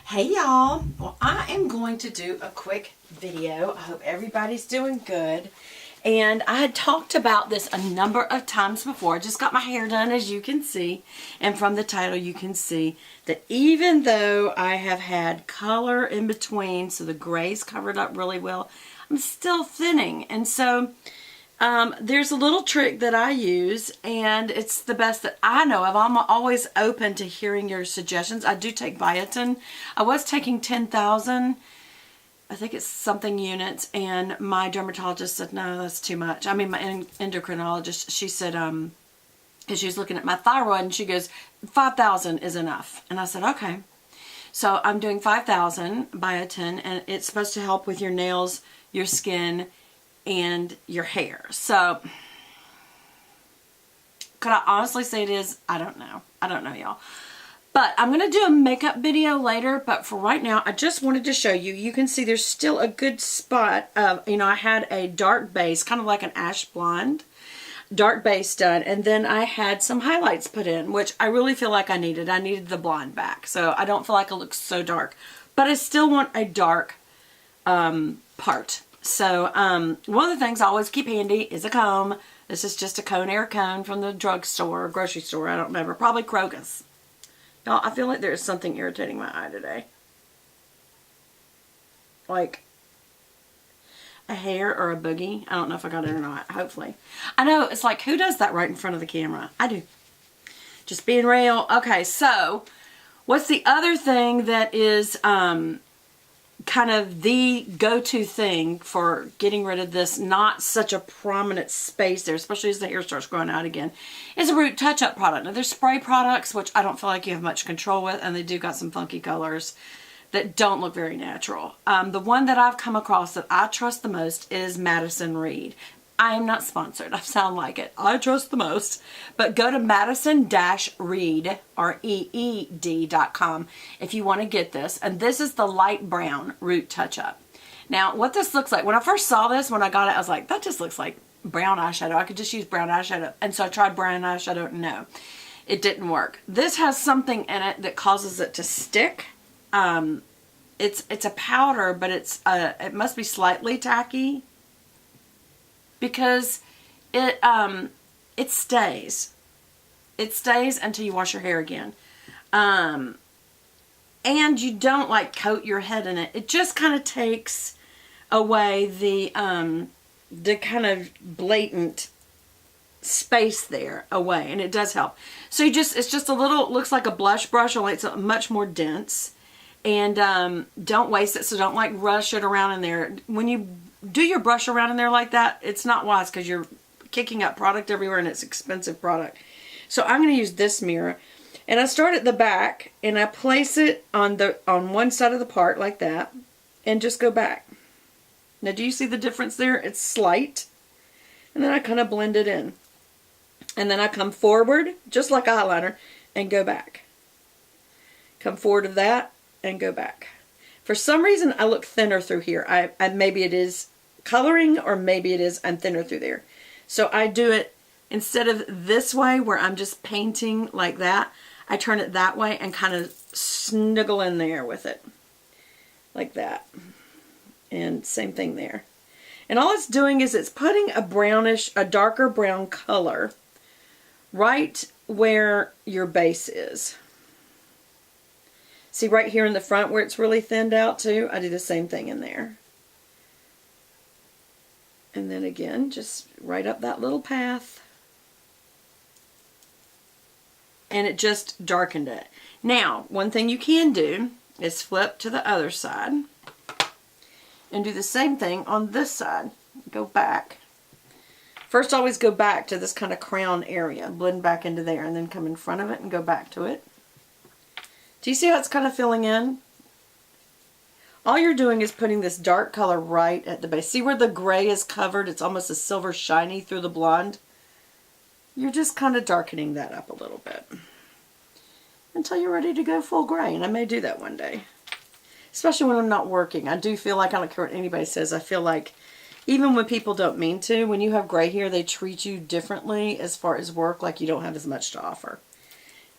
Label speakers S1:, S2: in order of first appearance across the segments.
S1: Hey y'all, well I am going to do a quick video. I hope everybody's doing good. And I had talked about this a number of times before. I just got my hair done, as you can see, and from the title you can see that even though I have had color in between, so the gray's covered up really well, I'm still thinning. And so there's a little trick that I use, and it's the best that I know of. I'm always open to hearing your suggestions. I do take biotin. I was taking 10,000, I think it's something units, and my dermatologist said, no, that's too much. I mean, my endocrinologist, she said, and she was looking at my thyroid, and she goes, 5,000 is enough. And I said, okay. So I'm doing 5,000 biotin, and it's supposed to help with your nails, your skin, and your hair. So could I honestly say it is? I don't know. I don't know, y'all. But I'm going to do a makeup video later, but for right now, I just wanted to show you. You can see there's still a good spot of, I had a dark base, kind of like an ash blonde, dark base done, and then I had some highlights put in, which I really feel like I needed. I needed the blonde back, so I don't feel like it looks so dark. But I still want a dark part. So one of the things I always keep handy is a comb. This is just a Conair cone from the drugstore or grocery store. I don't remember. Probably Kroger's. Y'all, I feel like there is something irritating my eye today. Like a hair or a boogie. I don't know if I got it or not. Hopefully. I know, it's like, who does that right in front of the camera? I do. Just being real. Okay, so what's the other thing that is kind of the go-to thing for getting rid of this not such a prominent space there, especially as the hair starts growing out again, is a root touch-up product. Now there's spray products, which I don't feel like you have much control with, and they do got some funky colors that don't look very natural. The one that I've come across that I trust the most is MADISON-REED. I am not sponsored. I sound like it. I trust the most. But go to MADISON-REED, REED.com if you want to get this. And this is the light brown root touch-up. Now, what this looks like, when I first saw this, when I got it, I was like, that just looks like brown eyeshadow. I could just use brown eyeshadow. And so I tried brown eyeshadow. No, it didn't work. This has something in it that causes it to stick. It's a powder, but it must be slightly tacky, because it stays. It stays until you wash your hair again. And you don't like coat your head in it. It just kind of takes away the kind of blatant space there away, and it does help. So it's just a little, looks like a blush brush, only it's much more dense. And don't waste it, so don't like rush it around in there. When you do your brush around in there like that, it's not wise, because you're kicking up product everywhere, and it's expensive product. So I'm going to use this mirror, and I start at the back, and I place it on one side of the part like that, and just go back. Now, do you see the difference there? It's slight, and then I kind of blend it in, and then I come forward just like eyeliner and go back. Come forward of that and go back. For some reason, I look thinner through here. I maybe it is coloring, or maybe it is I'm thinner through there. So I do it instead of this way where I'm just painting like that. I turn it that way and kind of snuggle in there with it like that. And same thing there. And all it's doing is it's putting a darker brown color right where your base is. See right here in the front where it's really thinned out too? I do the same thing in there. And then again, just right up that little path. And it just darkened it. Now, one thing you can do is flip to the other side and do the same thing on this side. Go back. First, always go back to this kind of crown area. Blend back into there, and then come in front of it and go back to it. Do you see how it's kind of filling in? All you're doing is putting this dark color right at the base. See where the gray is covered? It's almost a silver shiny through the blonde. You're just kind of darkening that up a little bit until you're ready to go full gray. And I may do that one day, especially when I'm not working. I do feel like, I don't care what anybody says, I feel like even when people don't mean to, when you have gray hair, they treat you differently as far as work, like you don't have as much to offer.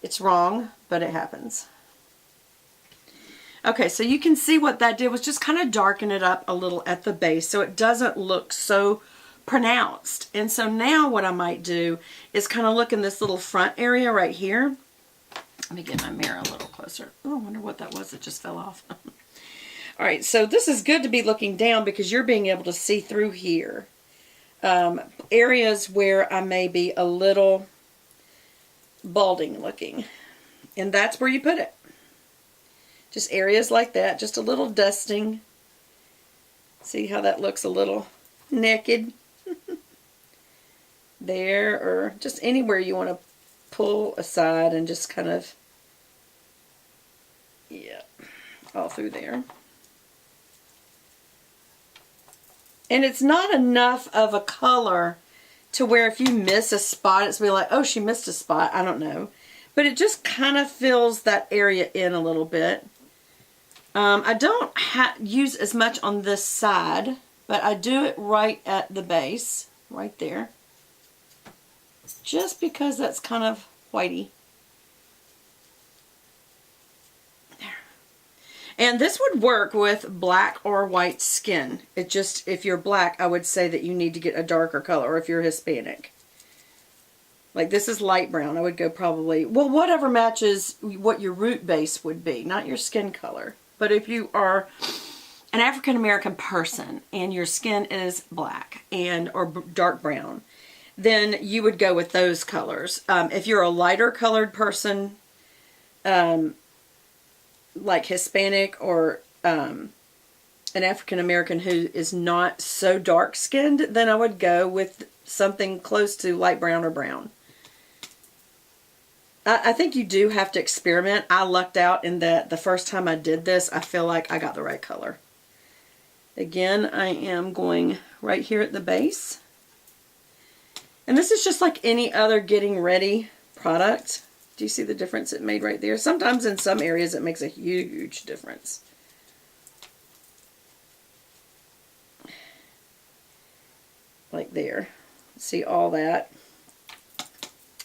S1: It's wrong, but it happens. Okay, so you can see what that did was just kind of darken it up a little at the base so it doesn't look so pronounced. And so now what I might do is kind of look in this little front area right here. Let me get my mirror a little closer. Oh, I wonder what that was that just fell off. All right, so this is good to be looking down because you're being able to see through here. Areas where I may be a little balding looking. And that's where you put it. Just areas like that, just a little dusting. See how that looks a little naked? There, or just anywhere you want to pull aside and just kind of, yeah, all through there. And it's not enough of a color to where if you miss a spot, it's be like, oh, she missed a spot. I don't know. But it just kind of fills that area in a little bit. I don't use as much on this side, but I do it right at the base, right there. Just because that's kind of whitey. There. And this would work with black or white skin. It just, if you're black, I would say that you need to get a darker color, or if you're Hispanic. Like this is light brown. I would go probably, well, whatever matches what your root base would be, not your skin color. But if you are an African American person and your skin is black and or dark brown, then you would go with those colors. If you're a lighter colored person, like Hispanic or an African American who is not so dark skinned, then I would go with something close to light brown or brown. I think you do have to experiment. I lucked out in that the first time I did this, I feel like I got the right color. Again, I am going right here at the base. And this is just like any other getting ready product. Do you see the difference it made right there? Sometimes in some areas it makes a huge difference. Like there. See all that?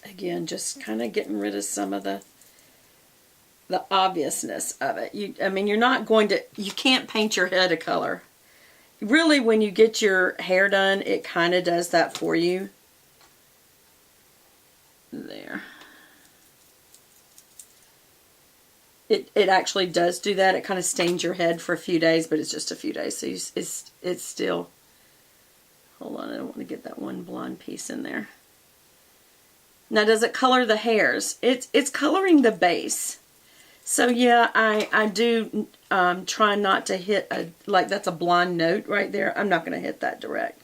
S1: Again, just kind of getting rid of some of the obviousness of it. I mean, you're not going to, you can't paint your head a color. Really, when you get your hair done, it kind of does that for you. There. It actually does do that. It kind of stains your head for a few days, but it's just a few days. So it's still, hold on, I don't want to get that one blonde piece in there. Now, does it color the hairs? It's coloring the base. So yeah, I do try not to hit like that's a blonde note right there. I'm not going to hit that direct.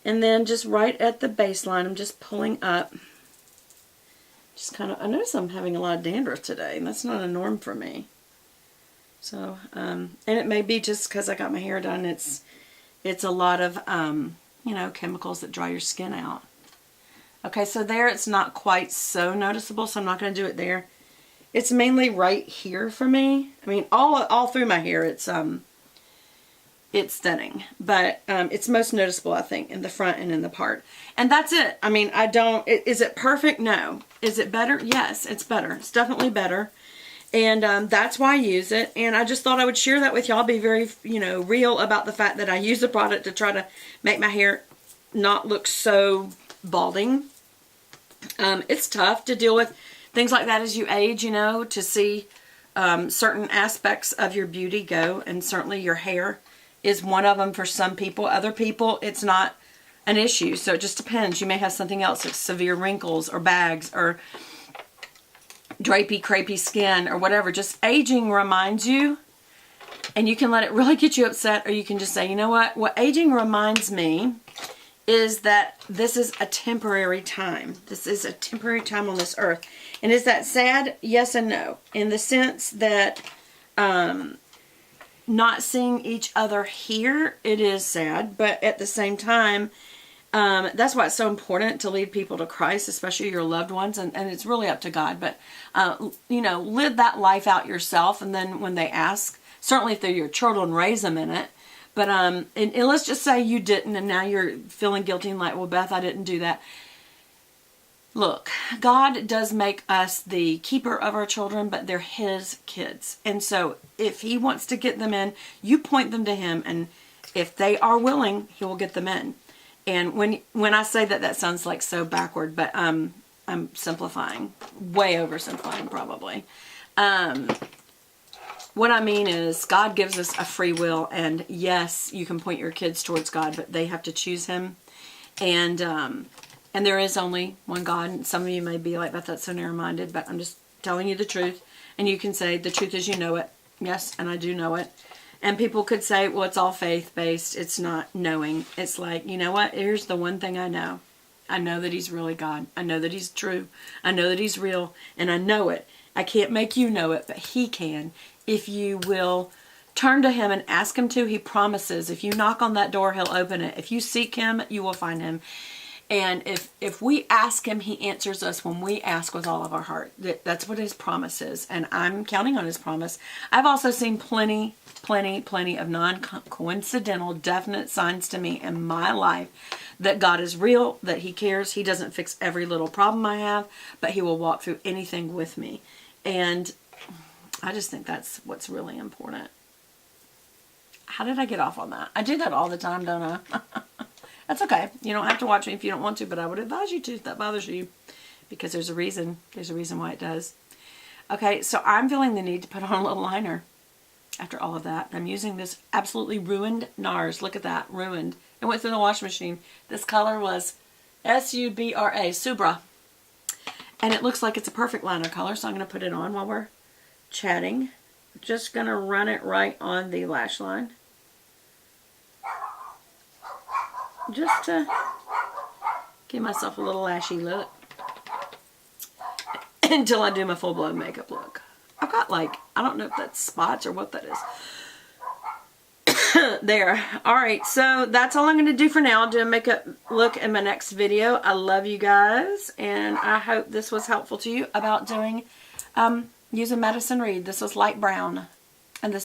S1: And then just right at the baseline, I'm just pulling up. Just kind of, I notice I'm having a lot of dandruff today, and that's not a norm for me. So, and it may be just because I got my hair done. It's a lot of, you know, chemicals that dry your skin out. Okay, so there it's not quite so noticeable, so I'm not going to do it there. It's mainly right here for me. I mean, all through my hair, it's thinning, but it's most noticeable, I think, in the front and in the part. And that's it. I mean, is it perfect? No. Is it better? Yes, it's better. It's definitely better. And that's why I use it. And I just thought I would share that with y'all. Be very, you know, real about the fact that I use the product to try to make my hair not look so balding. It's tough to deal with things like that as you age, you know, to see certain aspects of your beauty go. And certainly your hair is one of them for some people. Other people, it's not an issue. So it just depends. You may have something else like severe wrinkles or bags or drapey, crepey skin or whatever. Just aging reminds you, and you can let it really get you upset, or you can just say, you know what? What aging reminds me is that this is a temporary time. This is a temporary time on this earth. And is that sad? Yes and no. In the sense that not seeing each other here, it is sad. But at the same time, that's why it's so important to lead people to Christ, especially your loved ones. And it's really up to God. But, you know, live that life out yourself. And then when they ask, certainly if they're your children, raise them in it. But and let's just say you didn't, and now you're feeling guilty and like, well, Beth, I didn't do that. Look, God does make us the keeper of our children, but they're His kids. And so if He wants to get them in, you point them to Him, and if they are willing, He will get them in. And when I say that, that sounds like so backward, but I'm simplifying, way oversimplifying probably. What I mean is God gives us a free will, and yes, you can point your kids towards God, but they have to choose Him. And there is only one God. And some of you may be like, that's so narrow-minded, but I'm just telling you the truth. And you can say, the truth is you know it. Yes, and I do know it. And people could say, well, it's all faith-based. It's not knowing. It's like, you know what? Here's the one thing I know. I know that He's really God. I know that He's true. I know that He's real. And I know it. I can't make you know it, but He can. If you will turn to Him and ask Him to, He promises. If you knock on that door, He'll open it. If you seek Him, you will find Him. And if we ask Him, He answers us when we ask with all of our heart. That's what His promise is. And I'm counting on His promise. I've also seen plenty of non-coincidental, definite signs to me in my life that God is real, that He cares. He doesn't fix every little problem I have, but He will walk through anything with me. And I just think that's what's really important. How did I get off on that? I do that all the time, don't I? That's okay. You don't have to watch me if you don't want to, but I would advise you to if that bothers you, because there's a reason. There's a reason why it does. Okay, so I'm feeling the need to put on a little liner after all of that. I'm using this absolutely ruined NARS. Look at that, ruined. It went through the washing machine. This color was S-U-B-R-A, Subra. And it looks like it's a perfect liner color, so I'm going to put it on while we're chatting. Just going to run it right on the lash line. Just to give myself a little lashy look until I do my full-blown makeup look. I've got like, I don't know if that's spots or what that is. There. Alright, so that's all I'm going to do for now. I'll do a makeup look in my next video. I love you guys, and I hope this was helpful to you about doing, using Madison-Reed. This was light brown.